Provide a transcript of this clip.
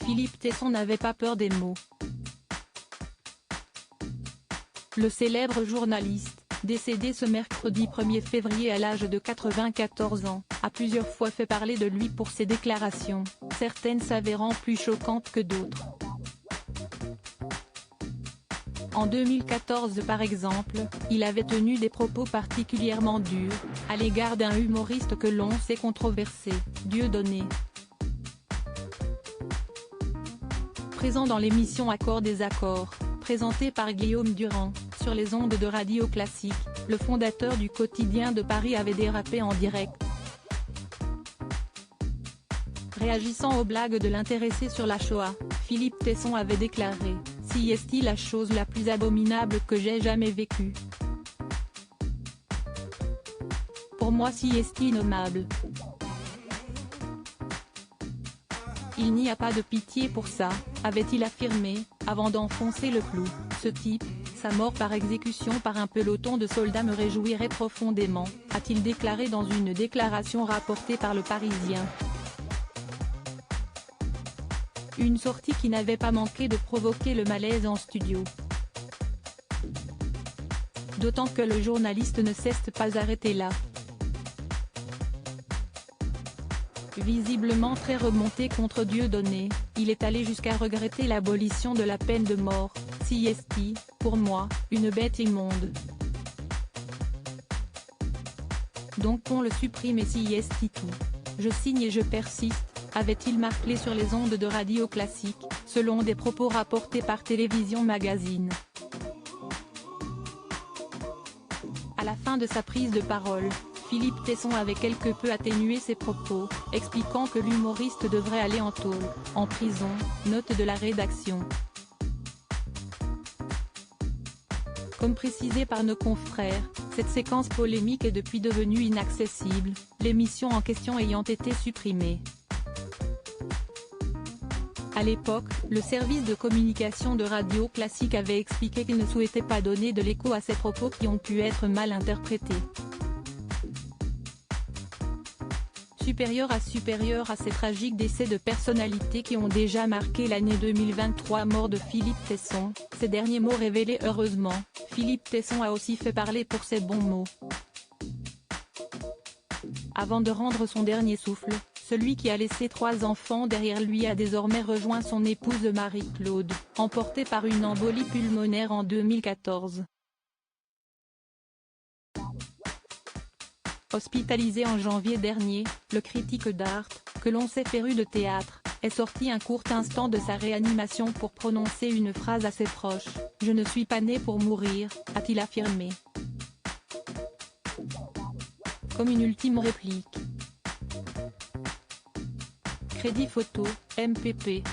Philippe Tesson n'avait pas peur des mots. Le célèbre journaliste, décédé ce mercredi 1er février à l'âge de 94 ans, a plusieurs fois fait parler de lui pour ses déclarations, certaines s'avérant plus choquantes que d'autres. En 2014 par exemple, il avait tenu des propos particulièrement durs, à l'égard d'un humoriste que l'on sait controversé, Dieudonné. Présent dans l'émission Accords Désaccords, présentée par Guillaume Durand, sur les ondes de Radio Classique, le fondateur du quotidien de Paris avait dérapé en direct. Réagissant aux blagues de l'intéressé sur la Shoah, Philippe Tesson avait déclaré « Si est la chose la plus abominable que j'ai jamais vécue. Pour moi si est innommable. Il n'y a pas de pitié pour ça », avait-il affirmé, avant d'enfoncer le clou. Ce type, sa mort par exécution par un peloton de soldats me réjouirait profondément, a-t-il déclaré dans une déclaration rapportée par Le Parisien. Une sortie qui n'avait pas manqué de provoquer le malaise en studio. D'autant que le journaliste ne s'est pas arrêté là. Visiblement très remonté contre Dieudonné, il est allé jusqu'à regretter l'abolition de la peine de mort, si est, pour moi, une bête immonde. Donc on le supprime et si est tout. Je signe et je persiste, avait-il martelé sur les ondes de Radio Classique, selon des propos rapportés par Télévision Magazine. À la fin de sa prise de parole, Philippe Tesson avait quelque peu atténué ses propos, expliquant que l'humoriste devrait aller en tôle, en prison, note de la rédaction. Comme précisé par nos confrères, cette séquence polémique est depuis devenue inaccessible, l'émission en question ayant été supprimée. À l'époque, le service de communication de Radio Classique avait expliqué qu'il ne souhaitait pas donner de l'écho à ces propos qui ont pu être mal interprétés. Supérieur à ces tragiques décès de personnalités qui ont déjà marqué l'année 2023, mort de Philippe Tesson, ces derniers mots révélés heureusement, Philippe Tesson a aussi fait parler pour ses bons mots. Avant de rendre son dernier souffle, celui qui a laissé 3 enfants derrière lui a désormais rejoint son épouse Marie-Claude, emportée par une embolie pulmonaire en 2014. Hospitalisé en janvier dernier, le critique d'art, que l'on sait féru de théâtre, est sorti un court instant de sa réanimation pour prononcer une phrase assez proche « Je ne suis pas né pour mourir », a-t-il affirmé. Comme une ultime réplique. Crédit photo, MPP.